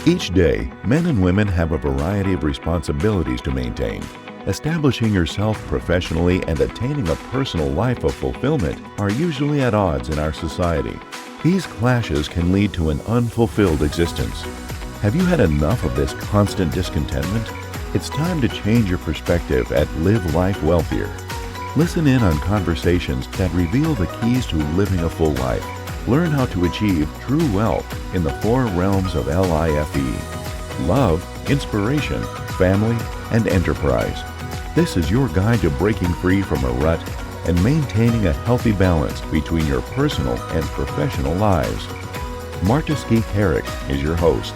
Each day, men and women have a variety of responsibilities to maintain. Establishing yourself professionally and attaining a personal life of fulfillment are usually at odds in our society. These clashes can lead to an unfulfilled existence. Have you had enough of this constant discontentment? It's time to change your perspective at Live Life Wealthier. Listen in on conversations that reveal the keys to living a full life. Learn how to achieve true wealth in the four realms of L.I.F.E: love, inspiration, family, and enterprise. This is your guide to breaking free from a rut and maintaining a healthy balance between your personal and professional lives. Marta Skik Harich is your host.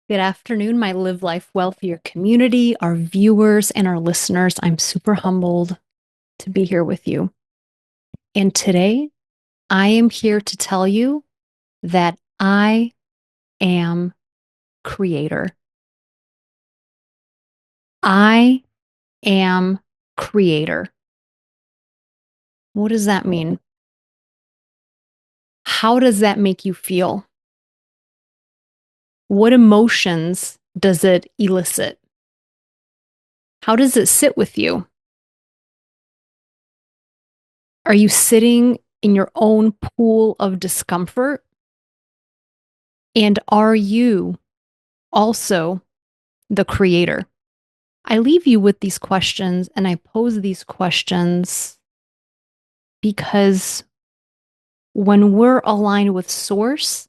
Good afternoon, my Live Life Wealthier community, our viewers and our listeners. I'm super humbled to be here with you. And today, I am here to tell you that I am creator. I am creator. What does that mean? How does that make you feel? What emotions does it elicit? How does it sit with you? Are you sitting in your own pool of discomfort? And are you also the creator? I leave you with these questions and I pose these questions because when we're aligned with Source,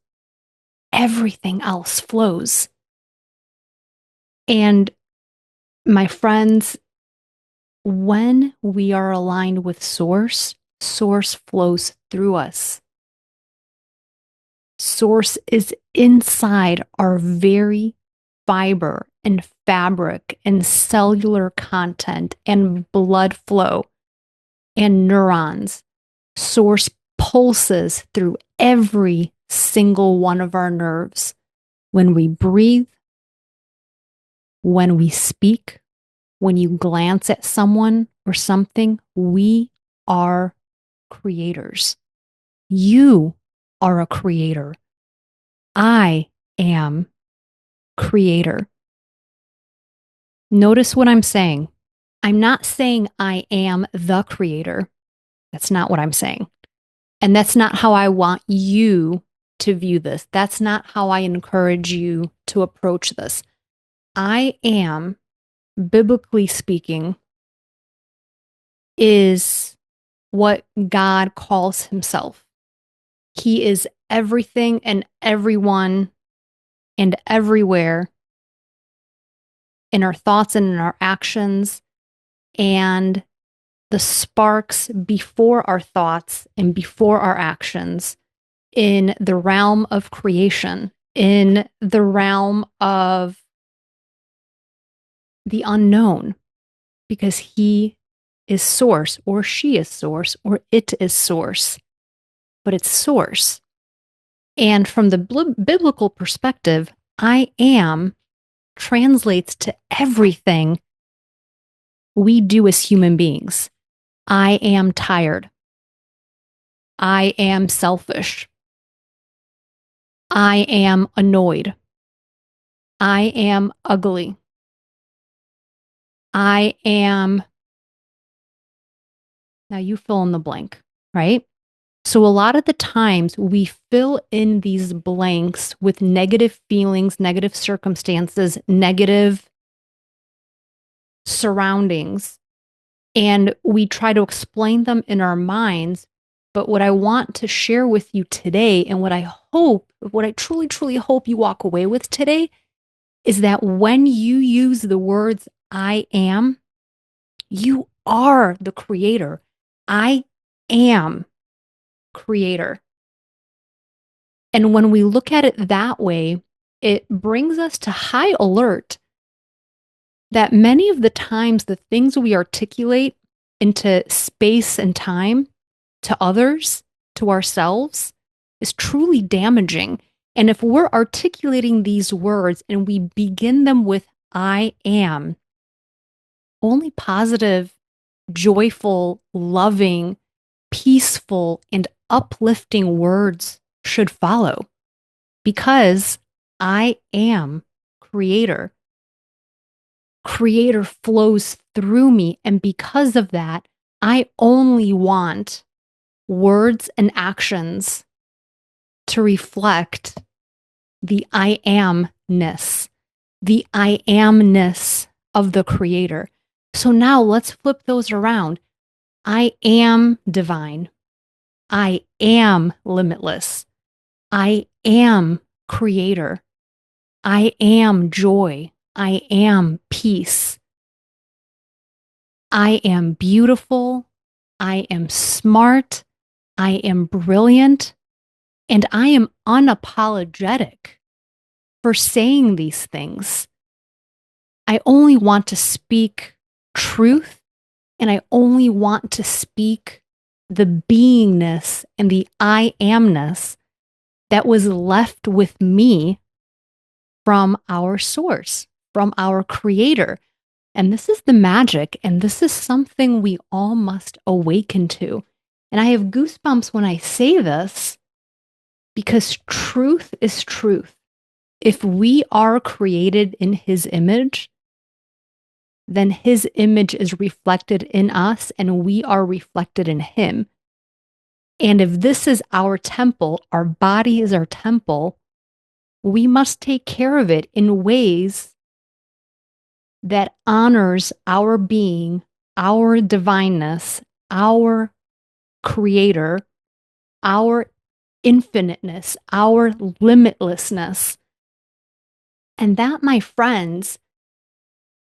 everything else flows. And my friends, when we are aligned with Source, Source flows through us. Source is inside our very fiber and fabric and cellular content and blood flow and neurons. Source pulses through every single one of our nerves when we breathe, when we speak, when you glance at someone or something. We are creators. You are a creator. I am creator. Notice what I'm saying. I'm not saying I am the creator. That's not what I'm saying. And that's not how I want you to view this. That's not how I encourage you to approach this. I am, biblically speaking, is what God calls himself. He is everything and everyone and everywhere in our thoughts and in our actions, and the sparks before our thoughts and before our actions in the realm of creation, in the realm of the unknown, because he is Source, or she is Source, or it is Source, but it's Source. And from the biblical perspective, I am translates to everything we do as human beings. I am tired. I am selfish. I am annoyed. I am ugly. I am, now you fill in the blank, right? So a lot of the times we fill in these blanks with negative feelings, negative circumstances, negative surroundings, and we try to explain them in our minds. But what I want to share with you today, and what I truly, truly hope you walk away with today, is that when you use the words I am, you are the creator. I am creator. And when we look at it that way, it brings us to high alert that many of the times the things we articulate into space and time to others, to ourselves, is truly damaging. And if we're articulating these words and we begin them with I am, only positive, joyful, loving, peaceful, and uplifting words should follow because I am creator. Creator flows through me. And because of that, I only want words and actions to reflect the I amness, the I amness of the creator. So now let's flip those around. I am divine. I am limitless. I am creator. I am joy. I am peace. I am beautiful. I am smart. I am brilliant. And I am unapologetic for saying these things. I only want to speak truth, and I only want to speak the beingness and the I amness that was left with me from our source, from our creator. And this is the magic, and this is something we all must awaken to. And I have goosebumps when I say this because truth is truth. If we are created in his image, then his image is reflected in us and we are reflected in him. And if this is our temple, our body is our temple, we must take care of it in ways that honors our being, our divineness, our creator, our infiniteness, our limitlessness. And that, my friends,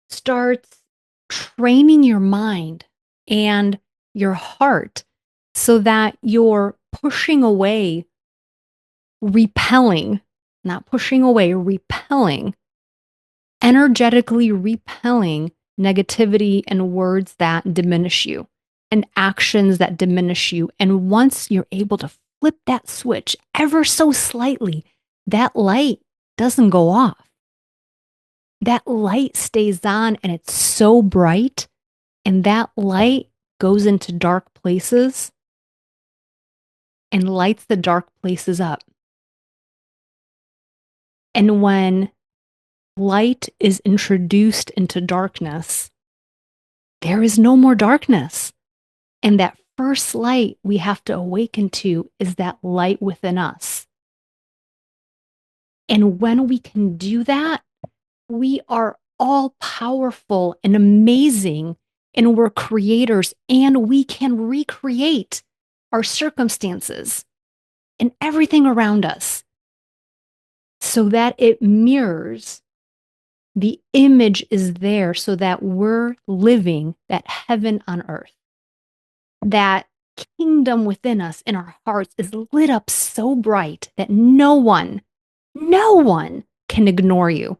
starts training your mind and your heart so that you're pushing away, repelling, not pushing away, repelling, energetically repelling negativity and words that diminish you and actions that diminish you. And once you're able to flip that switch ever so slightly, that light doesn't go off. That light stays on and it's so bright, and that light goes into dark places and lights the dark places up. And when light is introduced into darkness, there is no more darkness. And that first light we have to awaken to is that light within us. And when we can do that, we are all powerful and amazing, and we're creators, and we can recreate our circumstances and everything around us so that it mirrors. The image is there so that we're living that heaven on earth. That kingdom within us in our hearts is lit up so bright that no one can ignore you.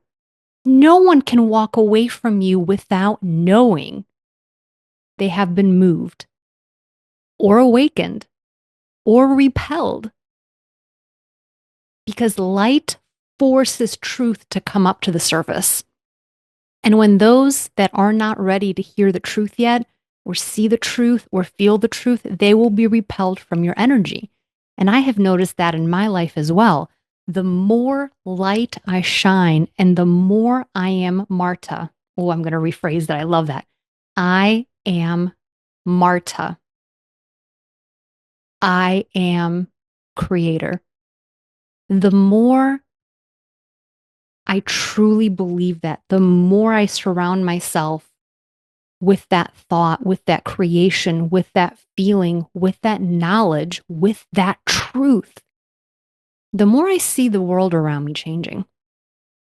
No one can walk away from you without knowing they have been moved or awakened or repelled, because light forces truth to come up to the surface. And when those that are not ready to hear the truth yet, or see the truth, or feel the truth, they will be repelled from your energy. And I have noticed that in my life as well. The more light I shine and the more I am Marta. Oh, I'm going to rephrase that. I love that. I am Marta. I am creator. The more I truly believe that, the more I surround myself with that thought, with that creation, with that feeling, with that knowledge, with that truth, the more I see the world around me changing.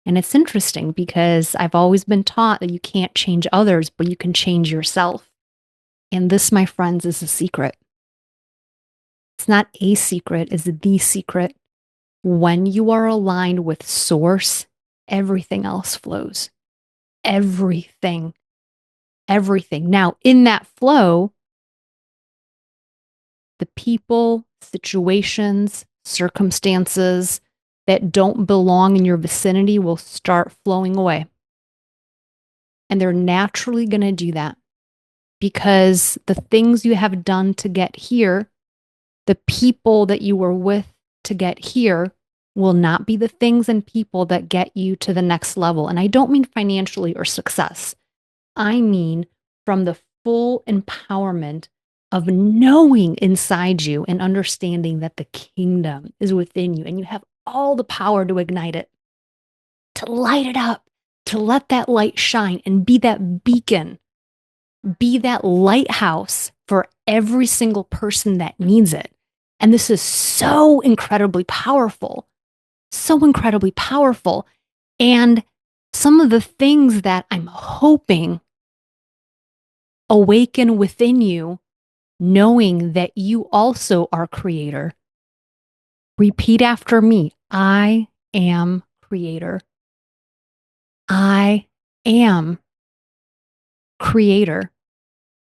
And it's interesting because I've always been taught that you can't change others, but you can change yourself. And this, my friends, is a secret. It's not a secret, it's the secret. When you are aligned with source, everything else flows. Everything. Everything. Now, in that flow, the people, situations, circumstances that don't belong in your vicinity will start flowing away. And they're naturally going to do that because the things you have done to get here, the people that you were with to get here, will not be the things and people that get you to the next level. And I don't mean financially or success. I mean from the full empowerment of knowing inside you and understanding that the kingdom is within you and you have all the power to ignite it, to light it up, to let that light shine and be that beacon, be that lighthouse for every single person that needs it. And this is so incredibly powerful, so incredibly powerful. And some of the things that I'm hoping awaken within you, knowing that you also are creator. Repeat after me. I am creator. I am creator.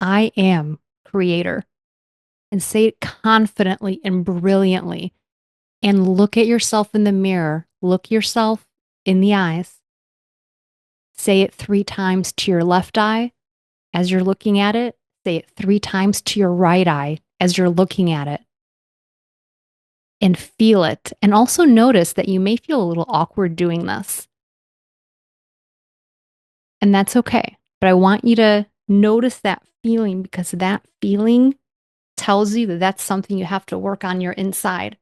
I am creator. And say it confidently and brilliantly. And look at yourself in the mirror. Look yourself in the eyes. Say it 3 times to your left eye as you're looking at it. Say it 3 times to your right eye as you're looking at it. And feel it. And also notice that you may feel a little awkward doing this. And that's okay. But I want you to notice that feeling because that feeling tells you that that's something you have to work on your inside.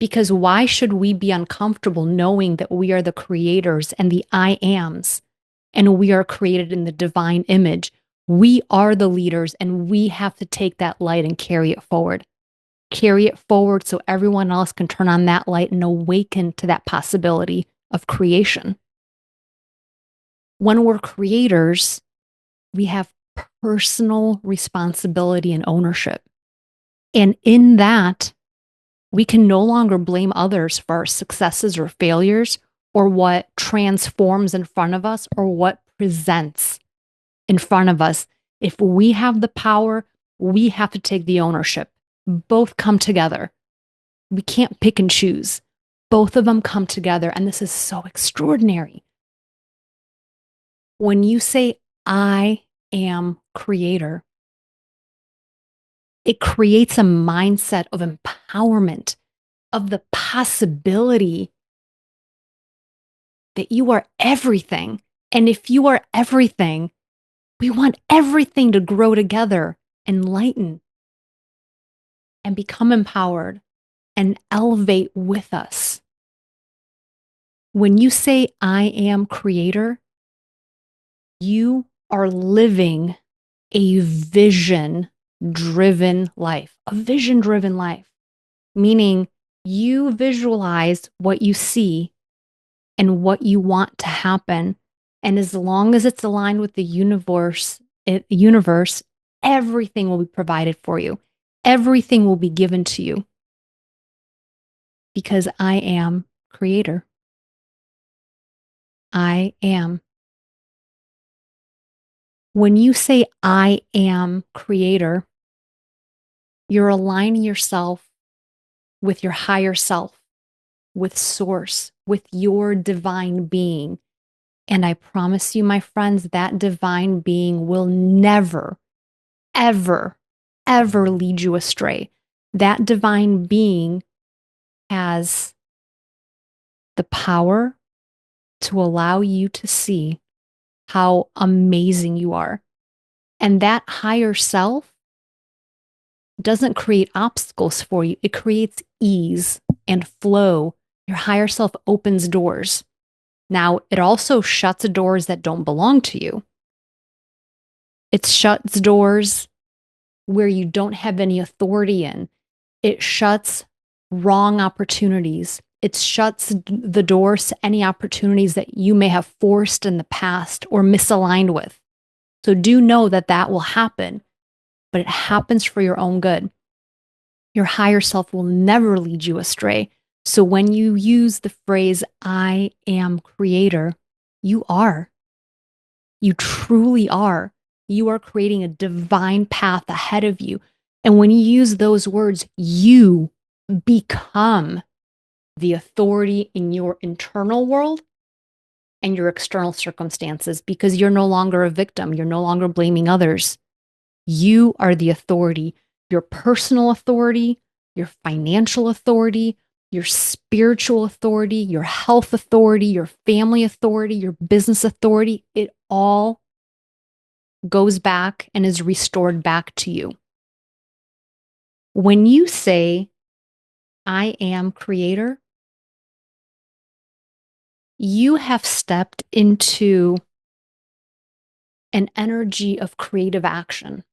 Because why should we be uncomfortable knowing that we are the creators and the I ams and we are created in the divine image? We are the leaders and we have to take that light and carry it forward. Carry it forward so everyone else can turn on that light and awaken to that possibility of creation. When we're creators, we have personal responsibility and ownership. And in that, we can no longer blame others for our successes or failures or what transforms in front of us or what presents in front of us. If we have the power, we have to take the ownership. Both come together. We can't pick and choose. Both of them come together. And this is so extraordinary. When you say, I am creator, it creates a mindset of empowerment, of the possibility that you are everything. And if you are everything, we want everything to grow together, enlighten, and become empowered and elevate with us. When you say, I am creator, you are living a vision-driven life, meaning you visualize what you see and what you want to happen. And as long as it's aligned with the universe, everything will be provided for you. Everything will be given to you because I am creator. I am. When you say I am creator, you're aligning yourself with your higher self, with source, with your divine being. And I promise you, my friends, that divine being will never, ever, ever lead you astray. That divine being has the power to allow you to see how amazing you are. And that higher self doesn't create obstacles for you. It creates ease and flow. Your higher self opens doors. Now, it also shuts doors that don't belong to you. It shuts doors where you don't have any authority in. It shuts wrong opportunities. It shuts the doors to any opportunities that you may have forced in the past or misaligned with. So do know that that will happen, but it happens for your own good. Your higher self will never lead you astray. So when you use the phrase, I am creator, you are. You truly are. You are creating a divine path ahead of you. And when you use those words, you become the authority in your internal world and your external circumstances because you're no longer a victim. You're no longer blaming others. You are the authority, your personal authority, your financial authority, your spiritual authority, your health authority, your family authority, your business authority. It all goes back and is restored back to you. When you say, I am creator, you have stepped into an energy of creative action.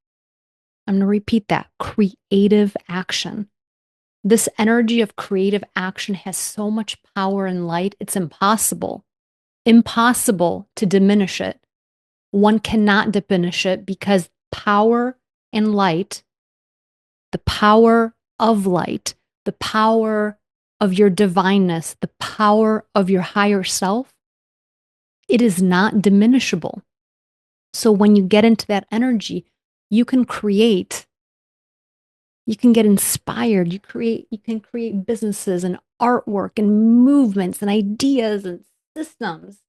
I'm going to repeat that, creative action. This energy of creative action has so much power and light, it's impossible to diminish it. One cannot diminish it because power and light, the power of light, the power of your divineness, the power of your higher self, it is not diminishable. So when you get into that energy, you can create, you can get inspired, you can create businesses and artwork and movements and ideas and systems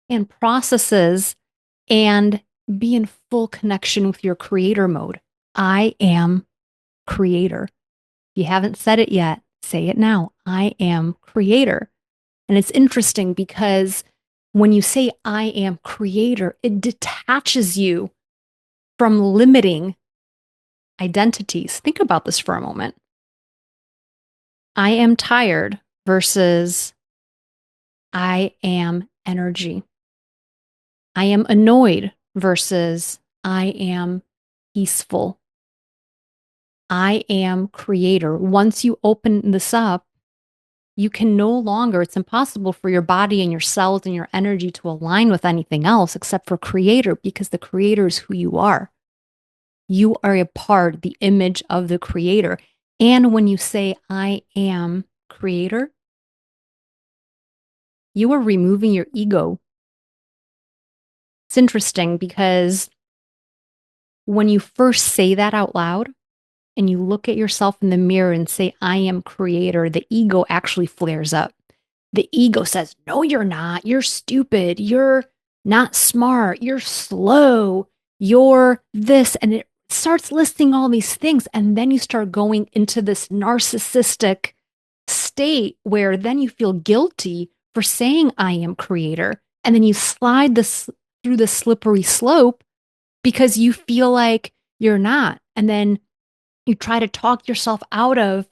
and processes and be in full connection with your creator mode. I am creator. If you haven't said it yet, say it now. I am creator. And it's interesting because when you say I am creator, it detaches you from limiting identities. Think about this for a moment. I am tired versus I am energy. I am annoyed versus I am peaceful. I am creator. Once you open this up, you can no longer, it's impossible for your body and your cells and your energy to align with anything else except for creator, because the creator is who you are. You are a part, the image of the creator. And when you say, I am creator, you are removing your ego. It's interesting because when you first say that out loud and you look at yourself in the mirror and say, I am creator, the ego actually flares up. The ego says, no, you're not. You're stupid. You're not smart. You're slow. You're this. And it starts listing all these things. And then you start going into this narcissistic state where then you feel guilty for saying, I am creator. And then you slide this through the slippery slope because you feel like you're not. And then you try to talk yourself out of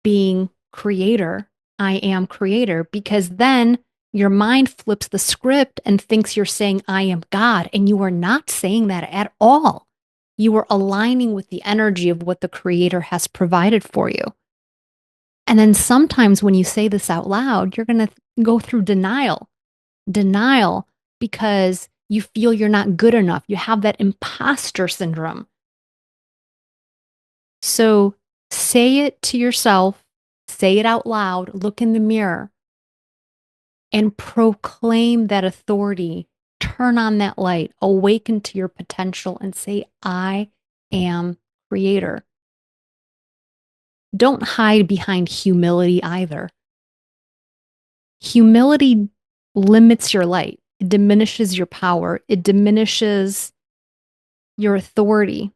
being creator. I am creator, because then your mind flips the script and thinks you're saying, I am God. And you are not saying that at all. You are aligning with the energy of what the creator has provided for you. And then sometimes when you say this out loud, you're going to go through denial because you feel you're not good enough. You have that imposter syndrome. So say it to yourself, say it out loud, look in the mirror, and proclaim that authority. Turn on that light, awaken to your potential, and say, I am creator. Don't hide behind humility either. Humility limits your light. It diminishes your power. It diminishes your authority.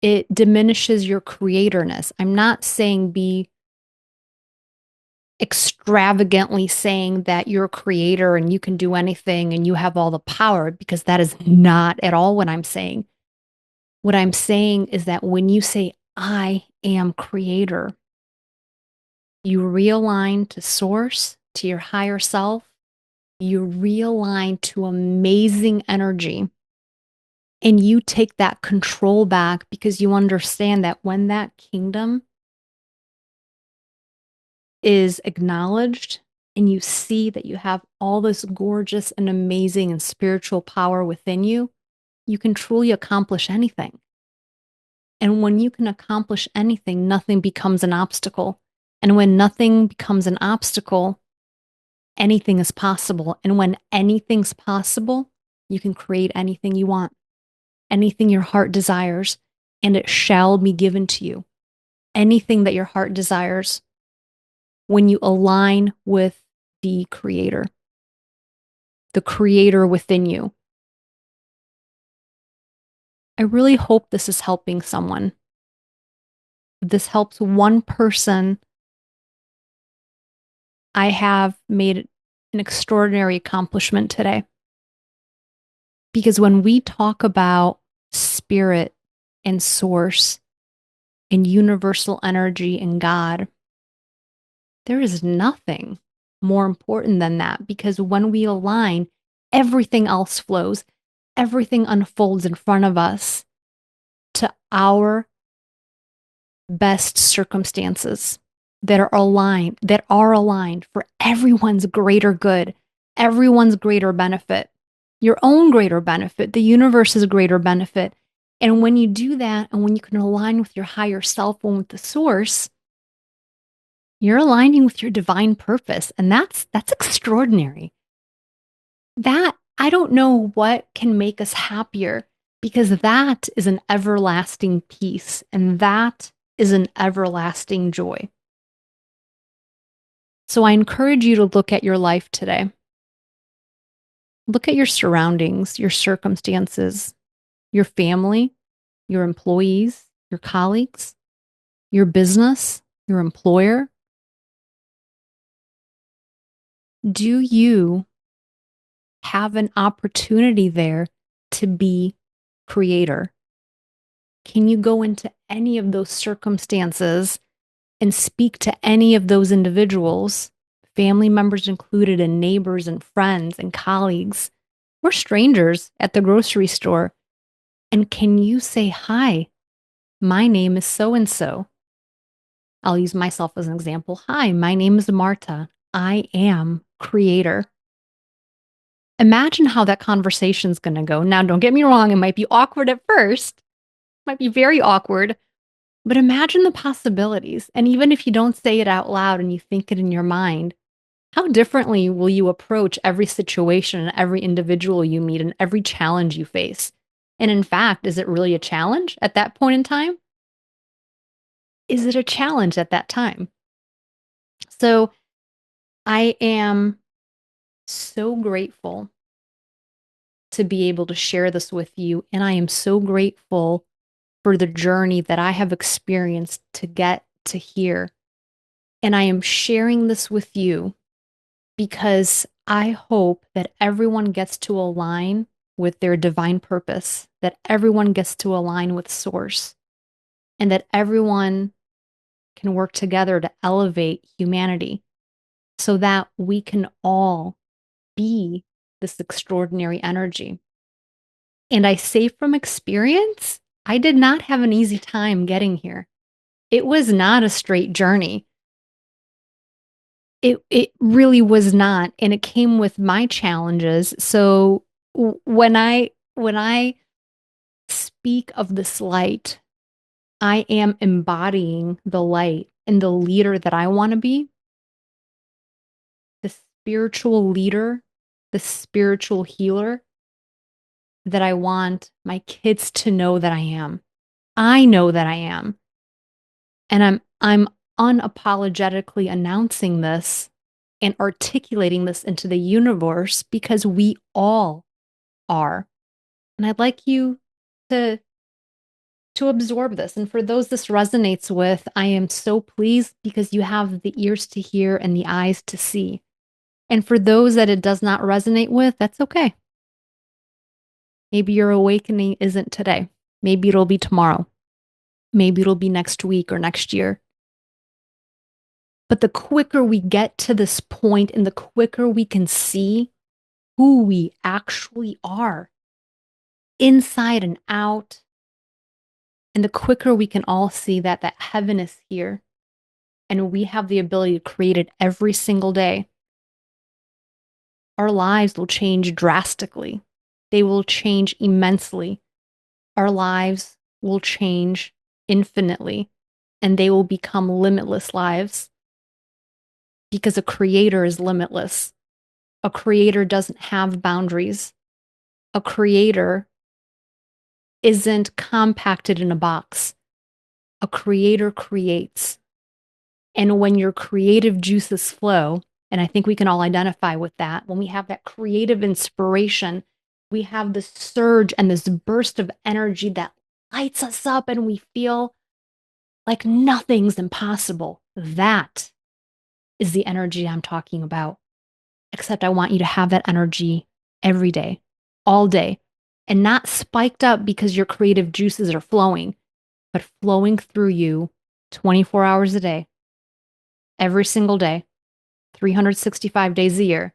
It diminishes your creatorness. I'm not saying be extravagantly saying that you're a creator and you can do anything and you have all the power, because that is not at all what I'm saying. What I'm saying is that when you say, I am creator, you realign to source, to your higher self. You realign to amazing energy. And you take that control back because you understand that when that kingdom is acknowledged and you see that you have all this gorgeous and amazing and spiritual power within you, you can truly accomplish anything. And when you can accomplish anything, nothing becomes an obstacle. And when nothing becomes an obstacle, anything is possible. And when anything's possible, you can create anything you want, anything your heart desires, and it shall be given to you. Anything that your heart desires when you align with the creator. the creator within you. I really hope this is helping someone. If this helps one person, I have made an extraordinary accomplishment today. Because when we talk about spirit and source and universal energy and God, there is nothing more important than that. Because when we align, everything else flows, everything unfolds in front of us to our best circumstances that are aligned for everyone's greater good, everyone's greater benefit, your own greater benefit, the universe's greater benefit. And when you do that, and when you can align with your higher self and with the source, you're aligning with your divine purpose. And that's extraordinary. That, I don't know what can make us happier, because that is an everlasting peace, and that is an everlasting joy. So I encourage you to look at your life today. Look at your surroundings, your circumstances, your family, your employees, your colleagues, your business, your employer. Do you have an opportunity there to be creator? Can you go into any of those circumstances and speak to any of those individuals, family members included, and neighbors and friends and colleagues, or strangers at the grocery store? And can you say, hi, my name is so and so? I'll use myself as an example. Hi, my name is Marta. I am creator. Imagine how that conversation's going to go. Now, don't get me wrong, it might be awkward at first, it might be very awkward, but imagine the possibilities. And even if you don't say it out loud and you think it in your mind, how differently will you approach every situation and every individual you meet and every challenge you face? And in fact, is it really a challenge at that point in time? Is it a challenge at that time? So I am so grateful to be able to share this with you. And I am so grateful for the journey that I have experienced to get to here. And I am sharing this with you because I hope that everyone gets to align with their divine purpose, that everyone gets to align with source, and that everyone can work together to elevate humanity so that we can all be this extraordinary energy. And I say from experience, I did not have an easy time getting here. It was not a straight journey. It really was not, and it came with my challenges. So when I speak of this light, I am embodying the light and the leader that I want to be, the spiritual leader, the spiritual healer that I want my kids to know that I am. I know that I am. And I'm unapologetically announcing this and articulating this into the universe because we all are. And I'd like you to absorb this. And for those this resonates with, I am so pleased because you have the ears to hear and the eyes to see. And for those that it does not resonate with, that's okay. Maybe your awakening isn't today. Maybe it'll be tomorrow. Maybe it'll be next week or next year. But the quicker we get to this point and the quicker we can see who we actually are, inside and out, and the quicker we can all see that heaven is here and we have the ability to create it every single day, our lives will change drastically. They will change immensely. Our lives will change infinitely, and they will become limitless lives because a creator is limitless. A creator doesn't have boundaries. A creator isn't compacted in a box. A creator creates. And when your creative juices flow, And I think we can all identify with that. When we have that creative inspiration, we have this surge and this burst of energy that lights us up and we feel like nothing's impossible. That is the energy I'm talking about. Except I want you to have that energy every day, all day, and not spiked up because your creative juices are flowing, but flowing through you 24 hours a day, every single day, 365 days a year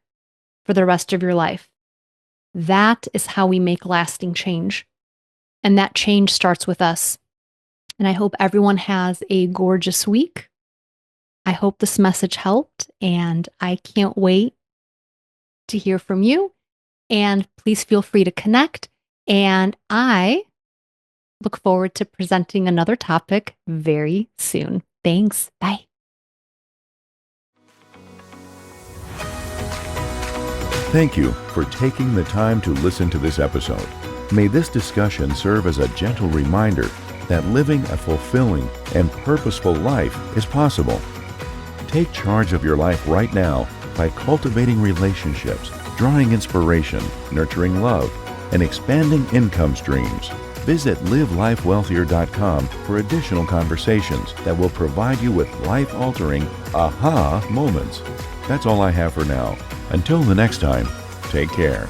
for the rest of your life. That is how we make lasting change. And that change starts with us. And I hope everyone has a gorgeous week. I hope this message helped, and I can't wait to hear from you. And please feel free to connect. And I look forward to presenting another topic very soon. Thanks. Bye. Thank you for taking the time to listen to this episode. May this discussion serve as a gentle reminder that living a fulfilling and purposeful life is possible. Take charge of your life right now by cultivating relationships, drawing inspiration, nurturing love, and expanding income streams. Visit livelifewealthier.com for additional conversations that will provide you with life-altering aha moments. That's all I have for now. Until the next time, take care.